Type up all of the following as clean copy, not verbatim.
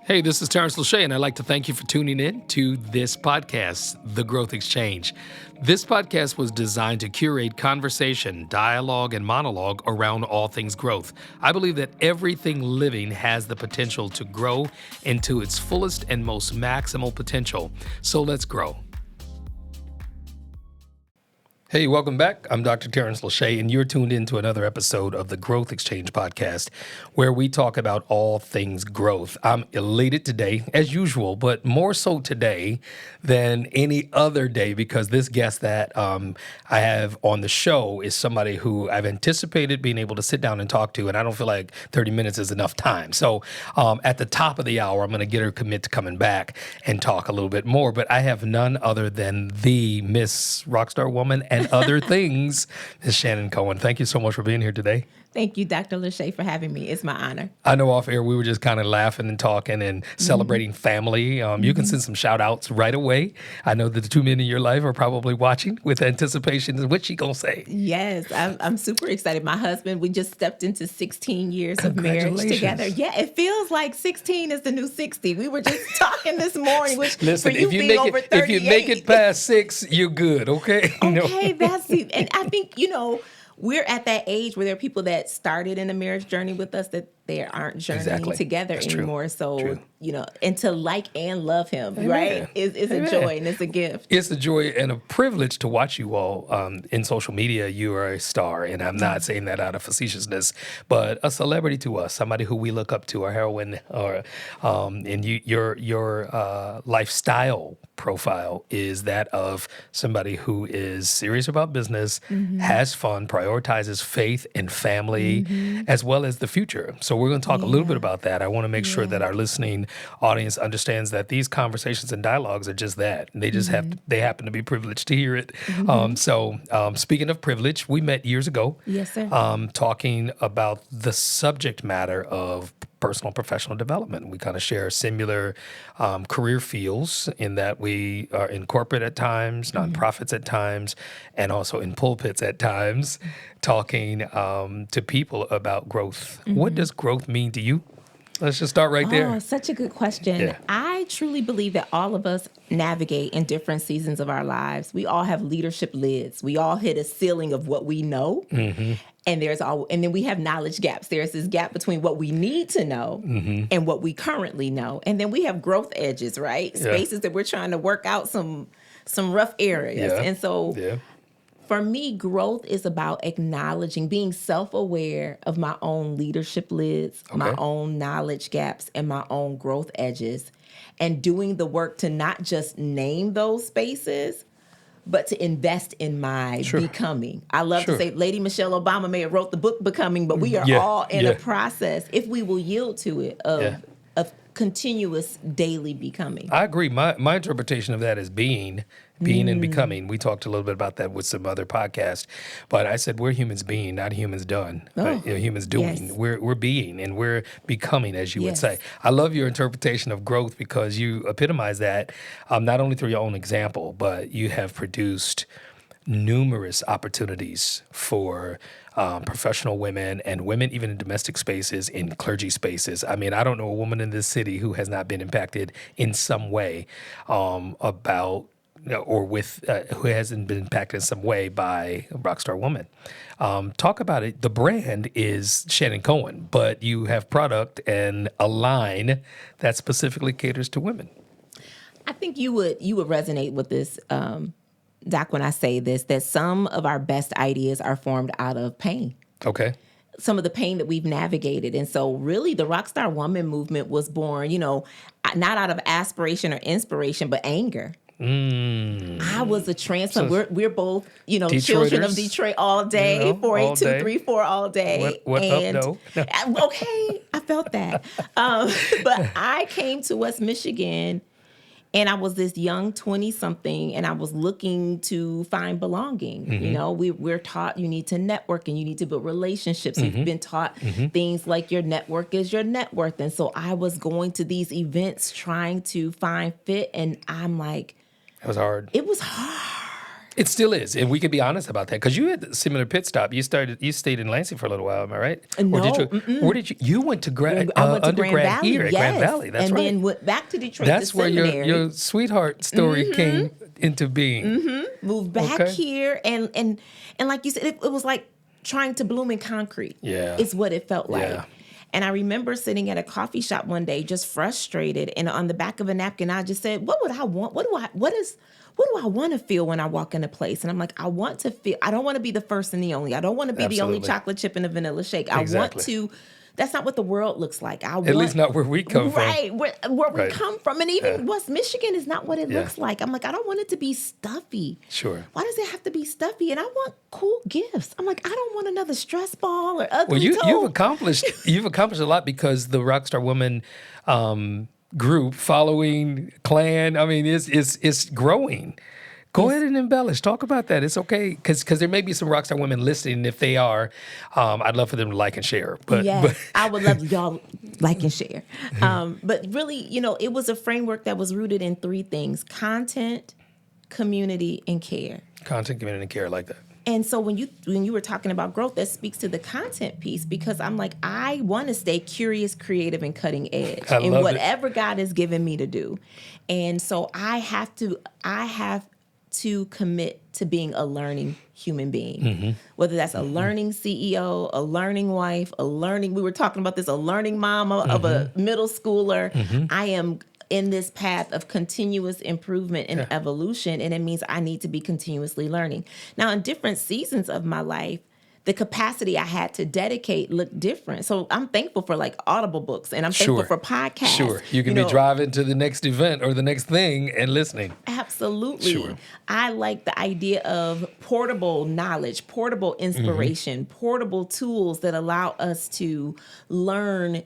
Hey, this is Tarence Lauchié, and I'd like to thank you for tuning in to this podcast, The Growth Exchange. This podcast was designed to curate conversation, dialogue, and monologue around all things growth. I believe that everything living has the potential to grow into its fullest and most maximal potential. So let's grow. Hey, welcome back. I'm Dr. Tarence Lauchié, and you're tuned in to another episode of the Growth Exchange podcast, where we talk about all things growth. I'm elated today, as usual, but more so today than any other day because this guest that I have on the show is somebody who I've anticipated being able to sit down and talk to, and I don't feel like 30 minutes is enough time. So at the top of the hour, I'm going to get her commit to coming back and talk a little bit more, but I have none other than the Miss Rockstar Woman and other things, Ms. Shannon Cohen. Thank you so much for being here today. Thank you, Dr. Lauchié, for having me. It's my honor. I know off air we were just kind of laughing and talking and celebrating family. You can send some shout outs right away. I know that the two men in your life are probably watching with anticipation. What she gonna say? Yes, I'm super excited. My husband, we just stepped into 16 years of marriage together. Yeah, it feels like 16 is the new 60. We were just talking this morning, which Listen, for you if you being make over it, 38. if you make it past 6, you're good. Okay. Okay, that's it. And I think, we're at that age where there are people that started in the marriage journey with us that they aren't journeying together That's anymore. True. So, True. And to like and love him, Amen. right, is a joy and it's a gift. It's a joy and a privilege to watch you all in social media. You are a star, and I'm not saying that out of facetiousness, but a celebrity to us, somebody who we look up to, a heroine, or and your lifestyle profile is that of somebody who is serious about business, has fun, prioritizes faith and family, as well as the future. So we're going to talk a little bit about that. I want to make sure that our listening audience understands that these conversations and dialogues are just that. They just they happen to be privileged to hear it. So speaking of privilege, we met years ago. Yes, sir. Talking about the subject matter of personal and professional development. We kind of share similar career fields in that we are in corporate at times, nonprofits at times, and also in pulpits at times, talking to people about growth. What does growth mean to you? Let's just start right there. Oh, such a good question. Yeah. I truly believe that all of us navigate in different seasons of our lives. We all have leadership lids. We all hit a ceiling of what we know. And then we have knowledge gaps. There's this gap between what we need to know and what we currently know. And then we have growth edges, right? Spaces that we're trying to work out some rough areas. Yeah. And so for me, growth is about acknowledging, being self-aware of my own leadership lids, my own knowledge gaps, and my own growth edges, and doing the work to not just name those spaces, but to invest in my becoming. I love to say Lady Michelle Obama may have wrote the book Becoming, but we are all in a process, if we will yield to it, of continuous daily becoming. I agree. My interpretation of that is being and becoming. We talked a little bit about that with some other podcasts, but I said we're humans being, not humans done. Humans doing. Yes. We're being and we're becoming, as you would say. I love your interpretation of growth because you epitomize that not only through your own example, but you have produced numerous opportunities for professional women and women even in domestic spaces, in clergy spaces. I mean, I don't know a woman in this city who has not been impacted in some way who hasn't been impacted in some way by Rockstar Woman. Talk about it. The brand is Shannon Cohen, but you have product and a line that specifically caters to women. I think you would resonate with this, Doc, when I say this, that some of our best ideas are formed out of pain. Okay. Some of the pain that we've navigated. And so really the Rockstar Woman movement was born, not out of aspiration or inspiration, but anger. I was a transplant. We're both, children of Detroit all day, 48234 all day. What and up, no? Okay, I felt that. But I came to West Michigan and I was this young 20-something and I was looking to find belonging. We're taught you need to network and you need to build relationships. We've been taught things like your network is your net worth. And so I was going to these events trying to find fit and I'm like, it was hard. It was hard. It still is, and we could be honest about that because you had a similar pit stop. You stayed in Lansing for a little while, am I right? No, Or did you? Where did you? You went to I went to Grand undergrad Valley, here at Grand Valley. That's and right. then went back to Detroit. That's to where seminary. your sweetheart story came into being. Moved back here, and like you said, it was like trying to bloom in concrete. Yeah, is what it felt like. Yeah. And I remember sitting at a coffee shop one day, just frustrated, and on the back of a napkin, I just said, "What would I want? What do I want to feel when I walk in a place?" And I'm like, I want to feel. I don't want to be the first and the only. I don't want to be the only chocolate chip in a vanilla shake. I want to. That's not what the world looks like. At least not where we come from. Right, where we come from. And even West Michigan is not what it looks like. I'm like, I don't want it to be stuffy. Sure. Why does it have to be stuffy? And I want cool gifts. I'm like, I don't want another stress ball or ugly you've accomplished a lot because the Rockstar Woman group, following, clan, I mean, it's growing. Go ahead and embellish. Talk about that. It's okay because there may be some Rockstar Women listening. If they are, I'd love for them to like and share. But I would love y'all like and share. But really, it was a framework that was rooted in three things: content, community, and care. Content, community, and care. I like that. And so when you were talking about growth, that speaks to the content piece because I'm like, I want to stay curious, creative, and cutting edge in whatever God has given me to do. And so I have to commit to being a learning human being, whether that's a learning CEO, a learning wife, we were talking about this, a learning mom of a middle schooler. I am in this path of continuous improvement and evolution, and it means I need to be continuously learning. Now, in different seasons of my life, the capacity I had to dedicate looked different. So I'm thankful for like Audible books, and I'm thankful for podcasts. Sure, you can be driving to the next event or the next thing and listening. Absolutely. Sure. I like the idea of portable knowledge, portable inspiration, portable tools that allow us to learn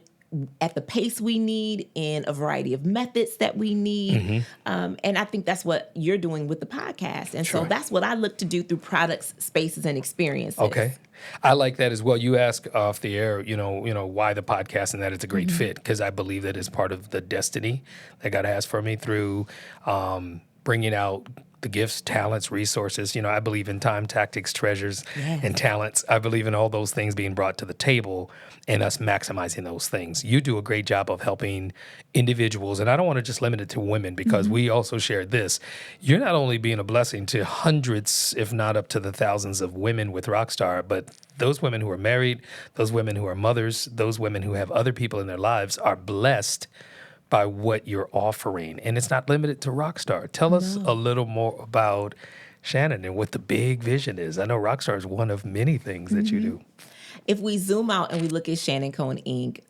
at the pace we need in a variety of methods that we need. And I think that's what you're doing with the podcast. And so that's what I look to do through products, spaces, and experiences. Okay. I like that as well. You ask off the air, why the podcast and that it's a great fit, because I believe that it's part of the destiny that God has for me through bringing out the gifts, talents, resources. I believe in time, tactics, treasures, and talents. I believe in all those things being brought to the table and us maximizing those things. You do a great job of helping individuals, and I don't want to just limit it to women because we also shared this. You're not only being a blessing to hundreds, if not up to the thousands of women with Rockstar, but those women who are married, those women who are mothers, those women who have other people in their lives are blessed by what you're offering. And it's not limited to Rockstar. Tell us a little more about Shannon and what the big vision is. I know Rockstar is one of many things that you do. If we zoom out and we look at Shannon Cohen Inc.,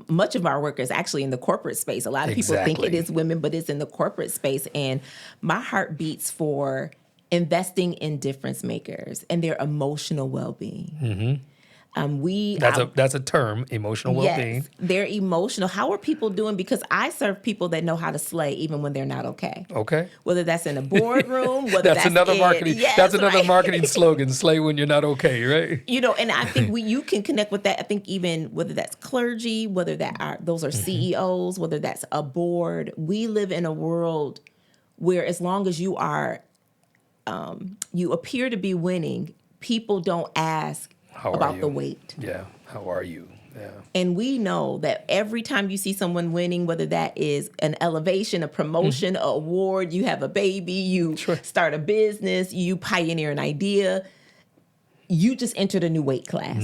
much of our work is actually in the corporate space. A lot of people think it is women, but it's in the corporate space. And my heart beats for investing in difference makers and their emotional well-being. That's a term, emotional well-being. Yes, they're emotional. How are people doing? Because I serve people that know how to slay even when they're not okay. Okay. Whether that's in a boardroom, whether that's another marketing. Yes, that's another marketing slogan. Slay when you're not okay, right? And I think you can connect with that. I think even whether that's clergy, whether those are CEOs, whether that's a board, we live in a world where as long as you are, you appear to be winning, people don't ask about the weight. Yeah. How are you? Yeah. And we know that every time you see someone winning, whether that is an elevation, a promotion, an award, you have a baby, you start a business, you pioneer an idea, you just entered a new weight class.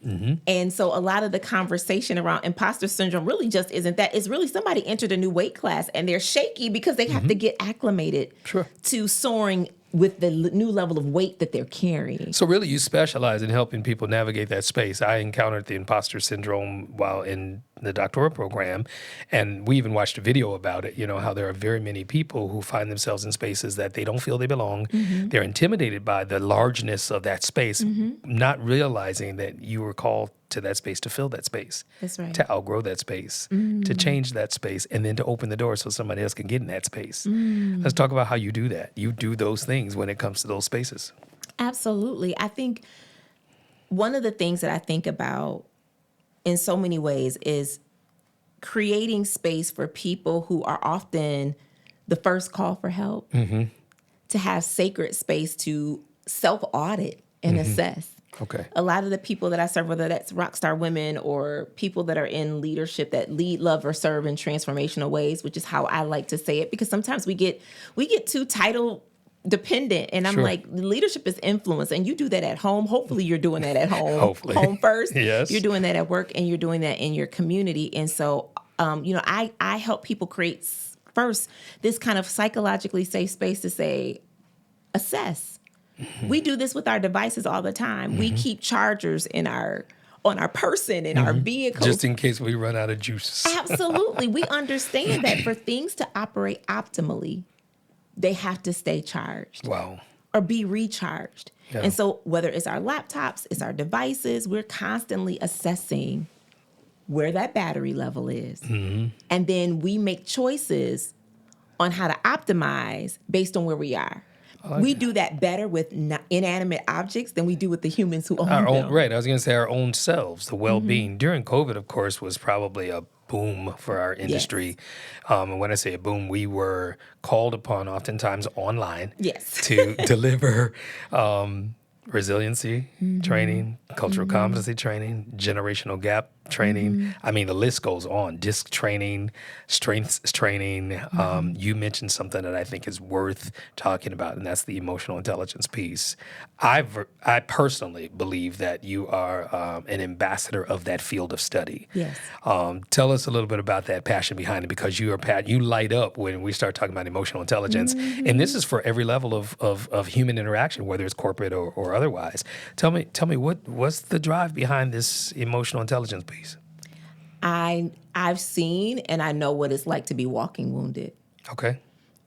And so a lot of the conversation around imposter syndrome really just isn't that. It's really somebody entered a new weight class and they're shaky because they have to get acclimated to soaring with the new level of weight that they're carrying. So really you specialize in helping people navigate that space. I encountered the imposter syndrome while in the doctoral program, and we even watched a video about it, how there are very many people who find themselves in spaces that they don't feel they belong. They're intimidated by the largeness of that space, not realizing that you were called to that space to fill that space. That's right. To outgrow that space, to change that space, and then to open the door so somebody else can get in that space. Let's talk about how you do that. You do those things when it comes to those spaces. Absolutely. I think one of the things that I think about in so many ways is creating space for people who are often the first call for help. to have sacred space to self-audit and assess. Okay. A lot of the people that I serve, whether that's Rockstar Women or people that are in leadership that lead, love, or serve in transformational ways, which is how I like to say it, because sometimes we get too title dependent, and I'm Sure. like, leadership is influence, and you do that at home. Hopefully you're doing that at home. Hopefully. Home first. Yes. You're doing that at work, and you're doing that in your community. And so I help people create first this kind of psychologically safe space to say, assess. We do this with our devices all the time. We keep chargers on our person, in our vehicles. Just in case we run out of juice. Absolutely. We understand that for things to operate optimally, they have to stay charged. Wow. Or be recharged. Yeah. And so whether it's our laptops, it's our devices, we're constantly assessing where that battery level is. And then we make choices on how to optimize based on where we are. We do that better with inanimate objects than we do with the humans who own them. Right. I was going to say our own selves, the well-being. During COVID, of course, was probably a boom for our industry. Yes. And when I say a boom, we were called upon oftentimes online to deliver resiliency training, cultural competency training, generational gap training. I mean, the list goes on. Disc training, strengths training. You mentioned something that I think is worth talking about, and that's the emotional intelligence piece. I personally believe that you are an ambassador of that field of study. Yes. Tell us a little bit about that passion behind it, because you light up when we start talking about emotional intelligence, and this is for every level of human interaction, whether it's corporate or otherwise. Tell me what's the drive behind this emotional intelligence piece? I've seen and I know what it's like to be walking wounded. Okay.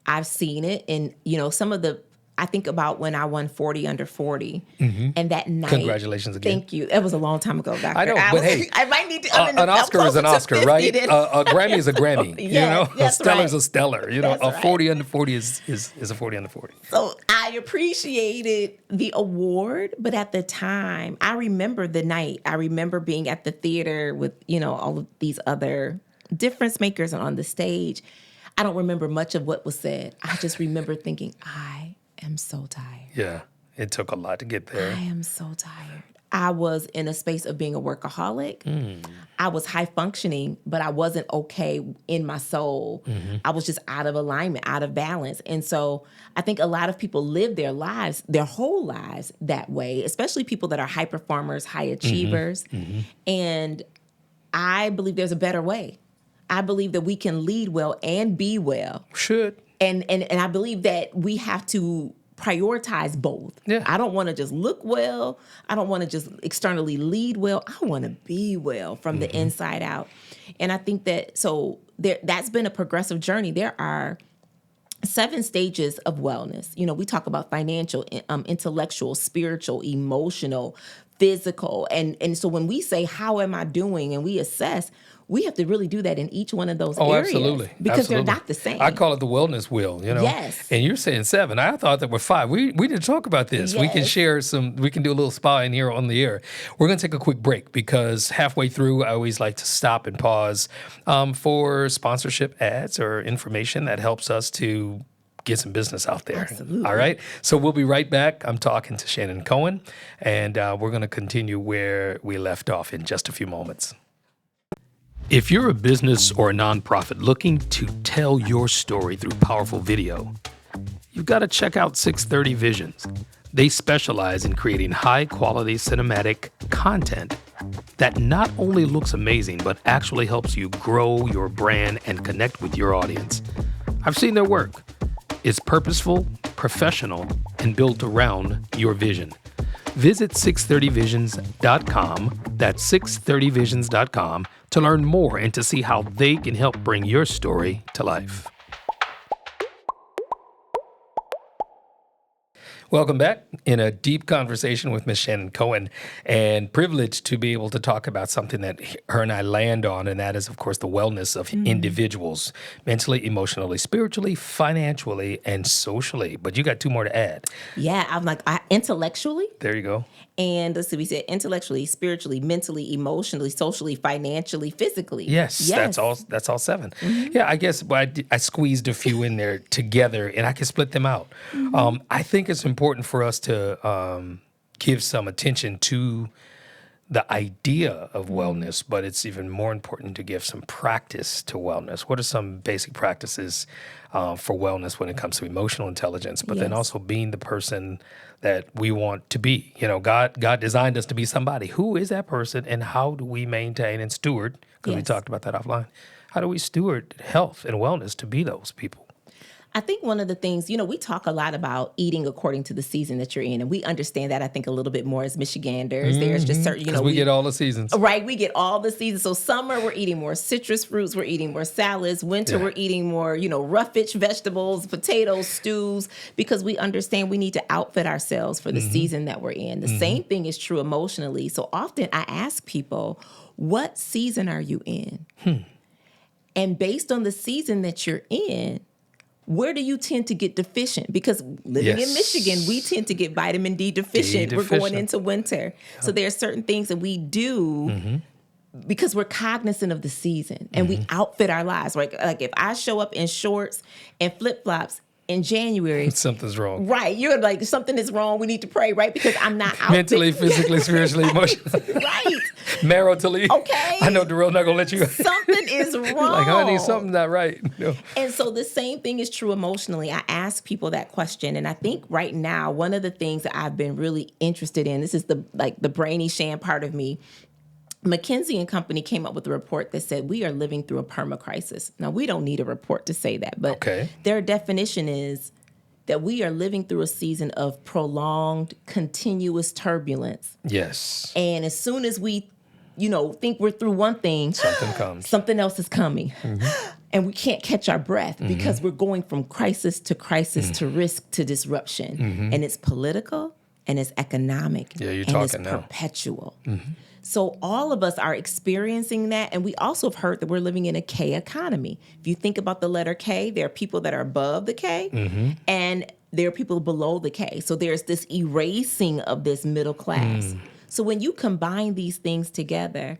I've seen it, and some of I think about when I won 40 under 40, and that night. Congratulations again. Thank you. It was a long time ago, Doctor. I know, but hey, I might need to. An Oscar is an Oscar, right? A Grammy is a Grammy. Yes, a Stellar is right. a Stellar. That's a 40 under 40 is a 40 under 40. So I appreciated the award, but at the time, I remember the night. I remember being at the theater with all of these other difference makers on the stage. I don't remember much of what was said. I just remember thinking, I am so tired. Yeah, it took a lot to get there. I am so tired. I was in a space of being a workaholic. I was high functioning, but I wasn't okay in my soul. I was just out of alignment, out of balance. And so I think a lot of people live their lives, their whole lives that way, especially people that are high performers, high achievers. And I believe there's a better way. I believe that we can lead well and be well. Should. And I believe that we have to prioritize both. Yeah. I don't want to just look well. I don't want to just externally lead well. I want to be well from the inside out. And I think that that's been a progressive journey. There are 7 stages of wellness. We talk about financial, intellectual, spiritual, emotional, physical. And so when we say, how am I doing? And we assess, we have to really do that in each one of those areas. Absolutely. Because they're not the same. I call it the wellness wheel, Yes. And you're saying 7. I thought there were 5. We didn't talk about this. Yes. We can share we can do a little spa in here on the air. We're going to take a quick break because halfway through, I always like to stop and pause for sponsorship ads or information that helps us to get some business out there. Absolutely. All right. So we'll be right back. I'm talking to Shannon Cohen, and we're going to continue where we left off in just a few moments. If you're a business or a nonprofit looking to tell your story through powerful video, you've got to check out 630 Visions. They specialize in creating high-quality cinematic content that not only looks amazing, but actually helps you grow your brand and connect with your audience. I've seen their work. It's purposeful, professional, and built around your vision. Visit 630visions.com, that's 630visions.com, to learn more and to see how they can help bring your story to life. Welcome back in a deep conversation with Ms. Shannon Cohen, and privileged to be able to talk about something that her and I land on, and that is, of course, the wellness of individuals, mentally, emotionally, spiritually, financially, and socially. But you got 2 more to add. Yeah, I'm like, intellectually. There you go. And let's see, we said intellectually, spiritually, mentally, emotionally, socially, financially, physically. Yes. That's all 7. Yeah, I guess I squeezed a few in there together, and I can split them out. I think it's important for us to give some attention to the idea of wellness, but it's even more important to give some practice to wellness. What are some basic practices for wellness when it comes to emotional intelligence, but then also being the person that we want to be? You know, God designed us to be somebody. Who is that person, and how do we maintain and steward, because we talked about that offline, how do we steward health and wellness to be those people? I think one of the things, we talk a lot about eating according to the season that you're in, and we understand that, I think, a little bit more as Michiganders. There's just certain, Because we get all the seasons. Right, we get all the seasons. So summer, we're eating more citrus fruits, we're eating more salads. Winter, we're eating more, roughage vegetables, potatoes, stews, because we understand we need to outfit ourselves for the season that we're in. The same thing is true emotionally. So often I ask people, what season are you in? And based on the season that you're in, where do you tend to get deficient? Because living in Michigan, we tend to get vitamin D deficient. We're going into winter. So there are certain things that we do because we're cognizant of the season and we outfit our lives. Like if I show up in shorts and flip-flops in January, something's wrong. Right. You're like, something is wrong. We need to pray, right? Because I'm not mentally, physically, spiritually, emotionally. Right. Maritally. Okay. I know Darrell not going to let you. Something is wrong. Like, honey, something's not right. No. And so the same thing is true emotionally. I ask people that question. And I think right now, one of the things that I've been really interested in, this is the brainy Shan part of me. McKinsey and Company came up with a report that said we are living through a perma-crisis. Now, we don't need a report to say that, but their definition is that we are living through a season of prolonged, continuous turbulence. Yes. And as soon as we, think we're through one thing, something comes. Something else is coming. And we can't catch our breath because we're going from crisis to risk to disruption. And it's political and it's economic. Yeah, you're and talking it's now. Perpetual. So all of us are experiencing that. And we also have heard that we're living in a K economy. If you think about the letter K, there are people that are above the K and there are people below the K. So there's this erasing of this middle class. So when you combine these things together,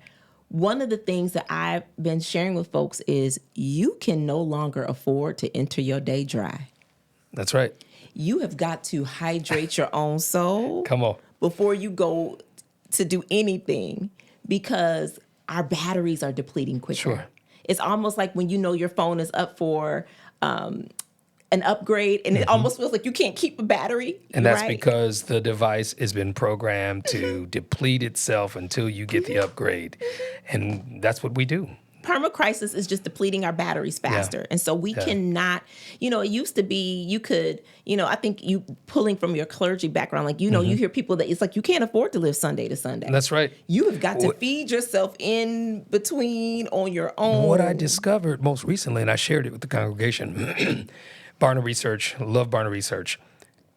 one of the things that I've been sharing with folks is you can no longer afford to enter your day dry. That's right. You have got to hydrate your own soul. Come on. Before you go to do anything, because our batteries are depleting quicker. Sure. It's almost like when your phone is up for an upgrade and it almost feels like you can't keep a battery. And that's because the device has been programmed to deplete itself until you get the upgrade. And that's what we do. Perma-crisis is just depleting our batteries faster. Yeah. And so we cannot, it used to be you could, I think you pulling from your clergy background, like, you hear people that it's like you can't afford to live Sunday to Sunday. That's right. You have got to feed yourself in between on your own. What I discovered most recently, and I shared it with the congregation, Barna Research, love Barna Research,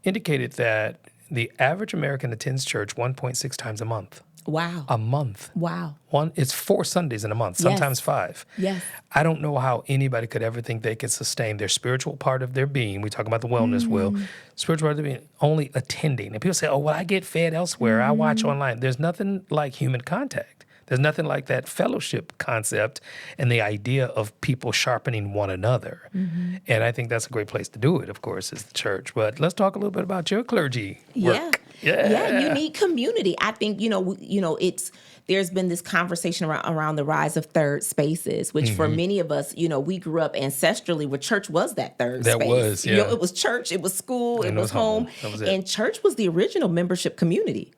indicated that the average American attends church 1.6 times a month. Wow. A month. Wow. It's 4 Sundays in a month, sometimes 5. Yes. I don't know how anybody could ever think they could sustain their spiritual part of their being. We talk about the wellness will. Spiritual part of their being, only attending. And people say, oh, well, I get fed elsewhere. I watch online. There's nothing like human contact. There's nothing like that fellowship concept and the idea of people sharpening one another. And I think that's a great place to do it, of course, is the church. But let's talk a little bit about your clergy work. Yeah, you need community. I think, there's been this conversation around the rise of third spaces, which for many of us, we grew up ancestrally where church was that third space. That was, yeah. It was church, it was school, it was home. That was it. And church was the original membership community.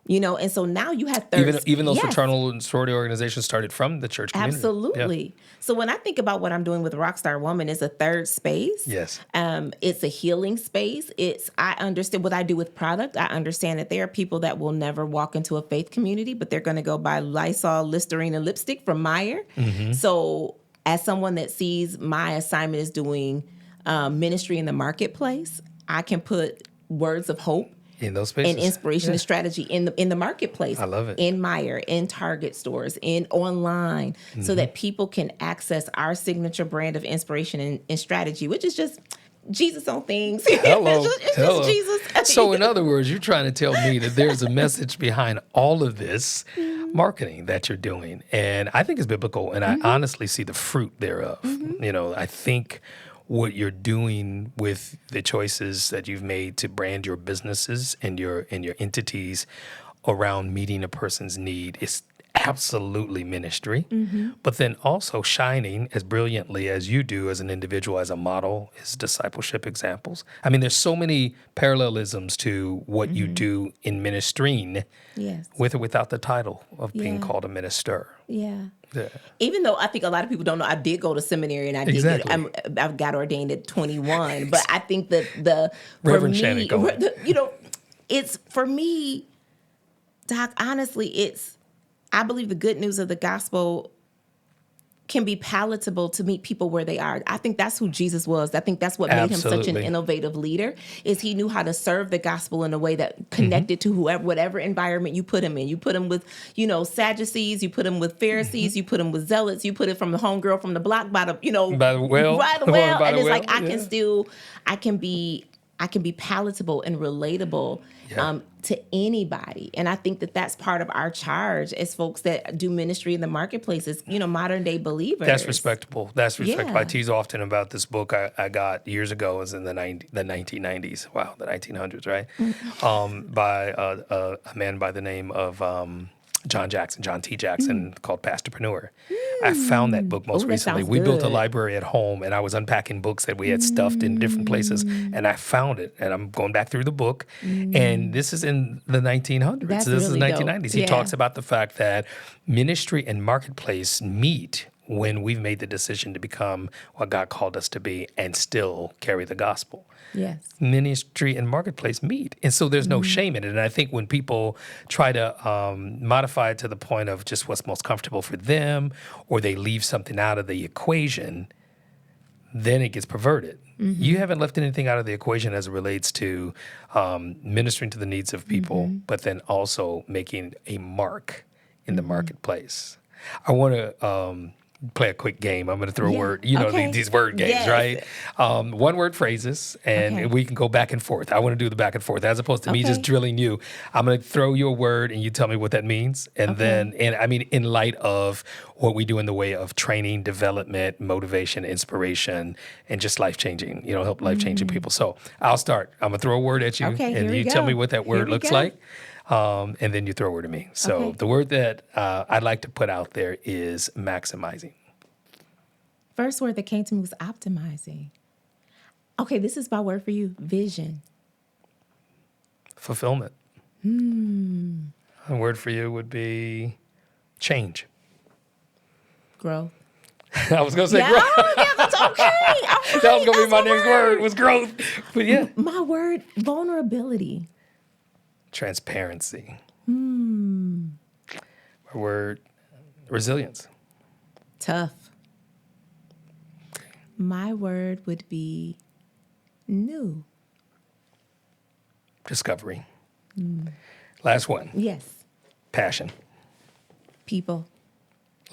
And so now you have third. Even those fraternal and sorority organizations started from the church community. Absolutely. Yeah. So when I think about what I'm doing with Rockstar Woman, it's a third space. Yes. It's a healing space. I understand what I do with product. I understand that there are people that will never walk into a faith community, but they're going to go buy Lysol, Listerine, and lipstick from Meijer. So as someone that sees my assignment is doing ministry in the marketplace, I can put words of hope in those spaces, and inspiration and strategy in the marketplace. I love it. In Meijer, in Target stores, in online, so that people can access our signature brand of inspiration and strategy, which is just Jesus on things. Hello. It's Hello. just Jesus. So in other words, you're trying to tell me that there's a message behind all of this marketing that you're doing. And I think it's biblical, and I honestly see the fruit thereof. I think what you're doing with the choices that you've made to brand your businesses and your entities around meeting a person's need is absolutely ministry, but then also shining as brilliantly as you do as an individual, as a model, is discipleship examples. I mean, there's so many parallelisms to what you do in ministering, Yes. with or without the title of being called a minister. Yeah. Yeah. Even though I think a lot of people don't know, I did go to seminary and I got ordained at 21. But I think that Reverend Shannon Cohen. It's for me, Doc. Honestly, I believe the good news of the gospel can be palatable to meet people where they are. I think that's who Jesus was. I think that's what made him such an innovative leader, is he knew how to serve the gospel in a way that connected to whatever environment you put him in. You put him with, Sadducees, you put him with Pharisees, you put him with zealots, you put it from the homegirl from the block by the well. And it's like, I can be palatable and relatable to anybody. And I think that that's part of our charge as folks that do ministry in the marketplaces, modern day believers. That's respectable. I tease often about this book I got years ago. It was in the 1990s. Wow, the 1900s, right? By a man by the name of John T. Jackson, called Pastorpreneur. I found that book most recently. We built a library at home, and I was unpacking books that we had stuffed in different places, and I found it. And I'm going back through the book, and this is in the 1900s. This is the 1990s. He talks about the fact that ministry and marketplace meet when we've made the decision to become what God called us to be and still carry the gospel. Yes. Ministry and marketplace meet. And so there's no shame in it. And I think when people try to modify it to the point of just what's most comfortable for them, or they leave something out of the equation, then it gets perverted. You haven't left anything out of the equation as it relates to ministering to the needs of people, but then also making a mark in the marketplace. I want to play a quick game. I'm going to throw a word, these word games, right? One word phrases, and we can go back and forth. I want to do the back and forth as opposed to me just drilling you. I'm going to throw you a word and you tell me what that means. And then, in light of what we do in the way of training, development, motivation, inspiration, and just life-changing, help life-changing people. So I'll start. I'm going to throw a word at you, and you tell me what that word looks like. And then you throw a word at me. So the word that I'd like to put out there is maximizing. First word that came to me was optimizing. Okay, this is my word for you. Vision. Fulfillment. A word for you would be change. Growth. I was going to say growth. Yeah, that's okay. That was going to be my next word, was growth. But yeah. My word, vulnerability. Transparency. My word, resilience. Tough. My word would be new. Discovery. Last one. Yes. Passion. People.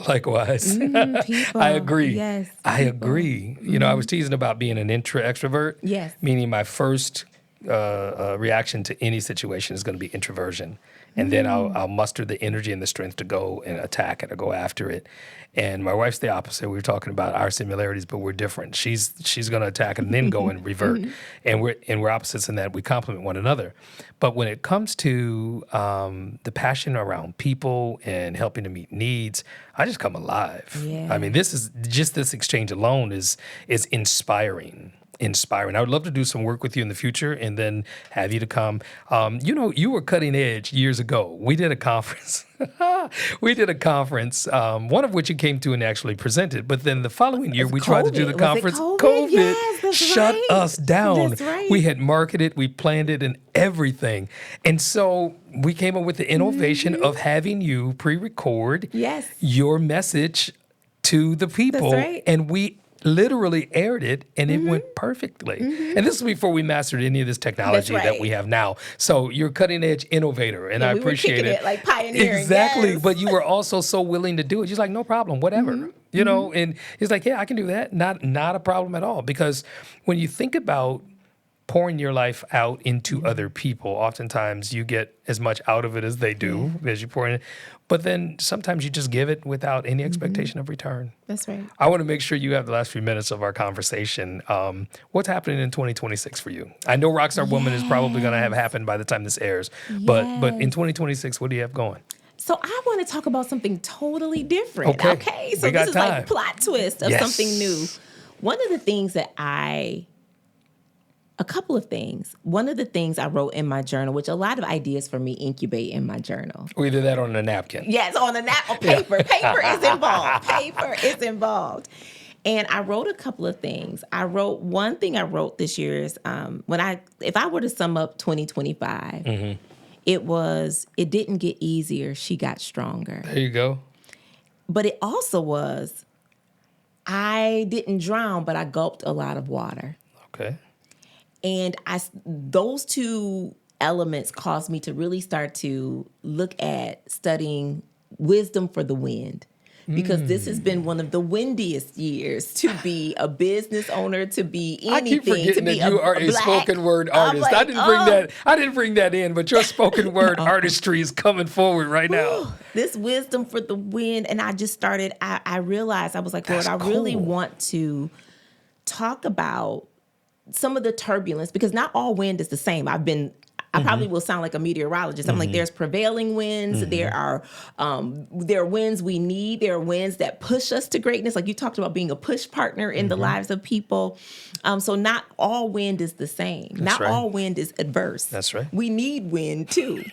Likewise. People. I agree. Yes. I agree. I was teasing about being an extrovert. Yes. Meaning my first reaction to any situation is going to be introversion. And then I'll muster the energy and the strength to go and attack it or go after it. And my wife's the opposite. We were talking about our similarities, but we're different. She's going to attack and then go and revert. And we're opposites in that we complement one another. But when it comes to the passion around people and helping to meet needs, I just come alive. Yeah. I mean, this exchange alone is inspiring. I would love to do some work with you in the future and then have you to come. You were cutting edge years ago. We did a conference. One of which you came to and actually presented. But then the following year, we tried to do the conference. COVID yes, shut us down. That's right. We had marketed, we planned it and everything. And so we came up with the innovation of having you pre-record your message to the people. That's right. And we literally aired it, and it went perfectly. And this was before we mastered any of this technology that we have now. So you're a cutting edge innovator, and I appreciate it. Like pioneering. Exactly, yes. but you were also so willing to do it. You're like, no problem, whatever. you know, and he's like, yeah, I can do that. Not a problem at all. Because when you think about pouring your life out into other people, oftentimes you get as much out of it as they do as you pour in it. But then sometimes you just give it without any expectation of return. That's right. I want to make sure you have the last few minutes of our conversation. What's happening in 2026 for you? I know Rockstar Woman is probably going to have happened by the time this airs, but in 2026, what do you have going? So I want to talk about something totally different. Okay. So this is time. like plot twist of something new. One of the things that a couple of things. One of the things I wrote in my journal, which a lot of ideas for me incubate in my journal. Or either that or on a napkin. Yes, on a paper. Paper is involved. Paper is involved. And I wrote a couple of things. One thing I wrote this year is if I were to sum up 2025, it didn't get easier, she got stronger. There you go. But it also was, I didn't drown, but I gulped a lot of water. Okay. And those two elements caused me to really start to look at studying wisdom for the wind. Because this has been one of the windiest years to be a business owner, to be anything. I keep forgetting that you are a spoken word artist. Like, I didn't bring that in, but your spoken word artistry is coming forward right now. This wisdom for the wind, and I just started. I realized, I was like, Lord, I really want to talk about some of the turbulence, because not all wind is the same. I probably will sound like a meteorologist. I'm like, there's prevailing winds. There are winds we need. There are winds that push us to greatness. Like you talked about being a push partner in the lives of people. So not all wind is the same. Not all wind is adverse. That's right. We need wind too.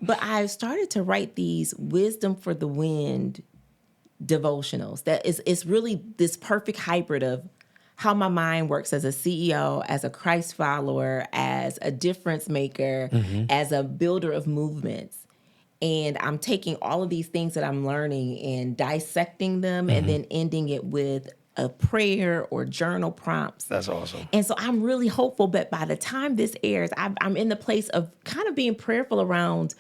But I started to write these wisdom for the wind devotionals. It's really this perfect hybrid of how my mind works as a CEO, as a Christ follower, as a difference maker, as a builder of movements. And I'm taking all of these things that I'm learning and dissecting them and then ending it with a prayer or journal prompts. That's awesome. And so I'm really hopeful that by the time this airs, I'm in the place of kind of being prayerful around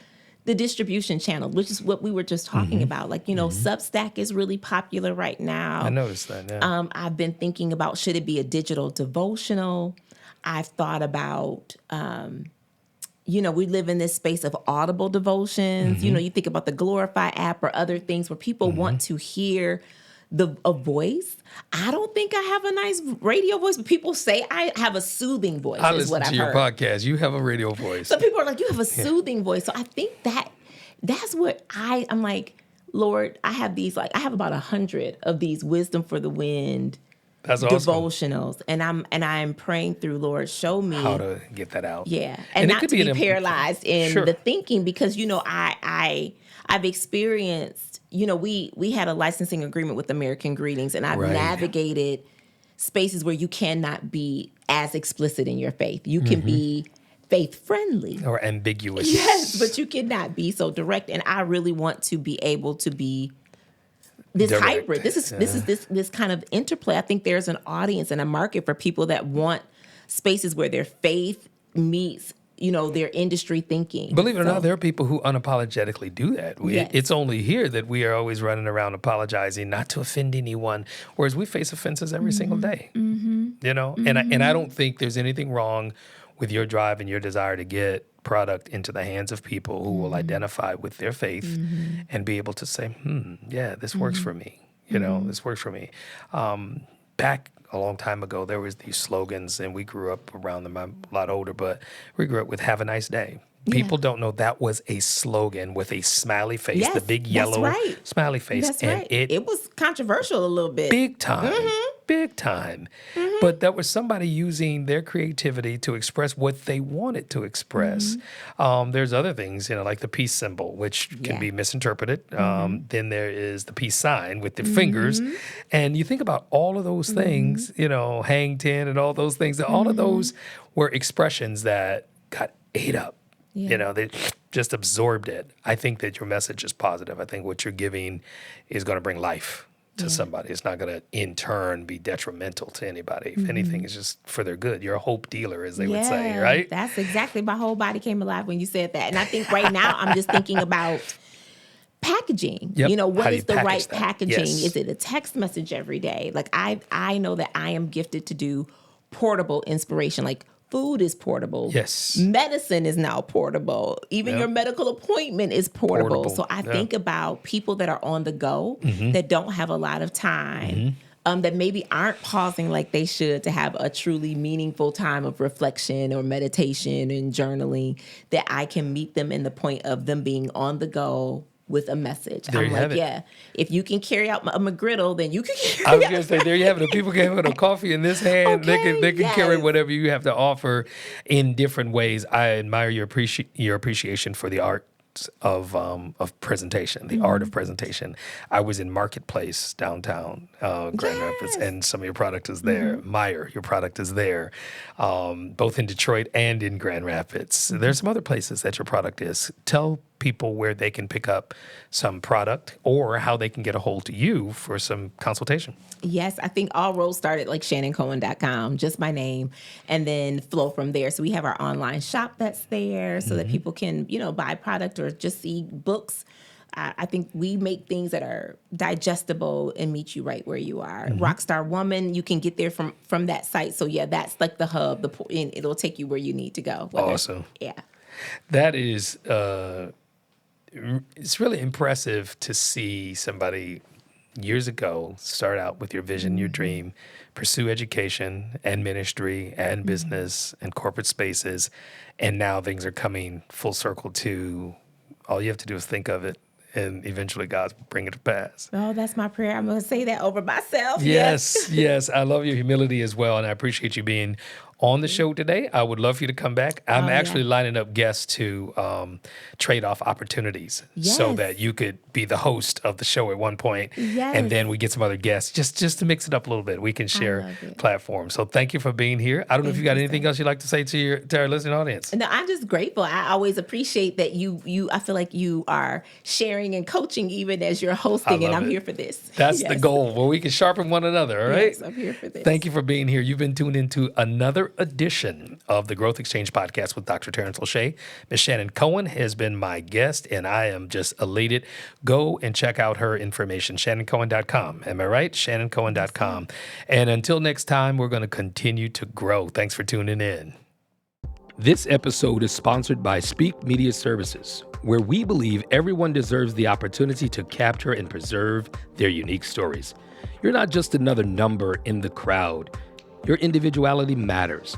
the distribution channel, which is what we were just talking about. Like, Substack is really popular right now. I noticed that, yeah. I've been thinking about, should it be a digital devotional? I've thought about, we live in this space of audible devotions. You think about the Glorify app or other things where people want to hear a voice. I don't think I have a nice radio voice, but people say I have a soothing voice. I listen to your podcast. You have a radio voice. So people are like, you have a soothing voice. So I think that's what I'm like, Lord, I have about 100 of these wisdom for the wind devotionals. And I'm praying through, Lord, show me how to get that out. Yeah. And not to be paralyzed in the thinking, because, I've experienced, we had a licensing agreement with American Greetings, and I've navigated spaces where you cannot be as explicit in your faith. You can be faith-friendly. Or ambiguous. Yes, but you cannot be so direct. And I really want to be able to be this direct hybrid. This is this kind of interplay. I think there's an audience and a market for people that want spaces where their faith meets their industry thinking. Believe it or not, there are people who unapologetically do that. It's only here that we are always running around apologizing not to offend anyone, whereas we face offenses every single day. And I don't think there's anything wrong with your drive and your desire to get product into the hands of people who will identify with their faith and be able to say, this works for me. This works for me. Back a long time ago, there was these slogans, and we grew up around them. I'm a lot older, but we grew up with "Have a nice day." People don't know that was a slogan with a smiley face, the big yellow smiley face. That's and it was controversial a little bit. Big time. But that was somebody using their creativity to express what they wanted to express. There's other things, like the peace symbol, which can be misinterpreted. Then there is the peace sign with the fingers. And you think about all of those things, hang 10 and all those things. All of those were expressions that got ate up. They just absorbed it. I think that your message is positive. I think what you're giving is going to bring life to somebody. It's not going to, in turn, be detrimental to anybody. If anything, it's just for their good. You're a hope dealer, as they would say, right? That's exactly, my whole body came alive when you said that. And I think right now I'm just thinking about packaging. Yep. You know, How what do is you the package right that? packaging? Yes. Is it a text message every day? Like I know that I am gifted to do portable inspiration. Like food is portable. Yes. Medicine is now portable. Even your medical appointment is portable. So I think about people that are on the go, that don't have a lot of time, that maybe aren't pausing like they should to have a truly meaningful time of reflection or meditation and journaling, that I can meet them in the point of them being on the go with a message. There I'm you like, have it. yeah, if you can carry out a McGriddle, then you can carry I was out. going to say, there you have it. If people can have a coffee in this hand, they Okay, can carry yes. whatever you have to offer in different ways. I admire your appreciation for the art of presentation, the art of presentation. I was in Marketplace downtown, Grand Rapids, and some of your product is there. Meijer, your product is there, both in Detroit and in Grand Rapids. There's some other places that your product is. Tell people where they can pick up some product or how they can get a hold of you for some consultation. Yes, I think all roads started like ShannonCohen.com, just my name, and then flow from there. So we have our online shop that's there so that people can, buy product or just see books. I think we make things that are digestible and meet you right where you are. Rockstar Woman, you can get there from that site. So yeah, that's like the hub, and it'll take you where you need to go. Awesome. Yeah. That is, it's really impressive to see somebody years ago start out with your vision, your dream, pursue education and ministry and business and corporate spaces, and now things are coming full circle to all you have to do is think of it, and eventually God's bring it to pass. Oh, that's my prayer. I'm going to say that over myself. Yes, yes. I love your humility as well, and I appreciate you being on the show today. I would love for you to come back. I'm actually lining up guests to trade off opportunities so that you could be the host of the show at one point, and then we get some other guests just to mix it up a little bit. We can share platforms. So thank you for being here. I don't know if you got anything else you'd like to say to our listening audience. No, I'm just grateful. I always appreciate that you. I feel like you are sharing and coaching even as you're hosting, and I'm here for this. That's the goal, where we can sharpen one another. All right. Yes, I'm here for this. Thank you for being here. You've been tuned into another edition of the Growth Exchange Podcast with Dr. Tarence Lauchié. Ms. Shannon Cohen has been my guest, and I am just elated. Go and check out her information, ShannonCohen.com. Am I right? ShannonCohen.com. And until next time, we're going to continue to grow. Thanks for tuning in. This episode is sponsored by Speak Media Services, where we believe everyone deserves the opportunity to capture and preserve their unique stories. You're not just another number in the crowd. Your individuality matters.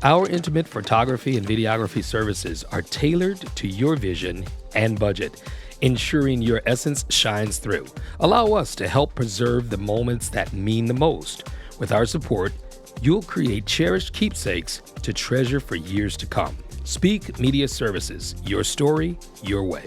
Our intimate photography and videography services are tailored to your vision and budget, ensuring your essence shines through. Allow us to help preserve the moments that mean the most. With our support, you'll create cherished keepsakes to treasure for years to come. Speak Media Services, your story, your way.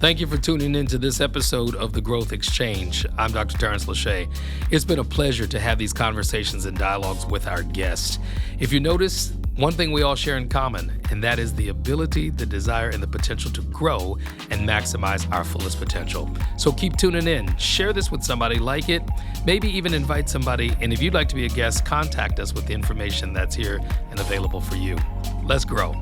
Thank you for tuning in to this episode of The Growth Exchange. I'm Dr. Tarence Lauchié. It's been a pleasure to have these conversations and dialogues with our guests. If you notice, one thing we all share in common, and that is the ability, the desire, and the potential to grow and maximize our fullest potential. So keep tuning in. Share this with somebody, like it, maybe even invite somebody. And if you'd like to be a guest, contact us with the information that's here and available for you. Let's grow.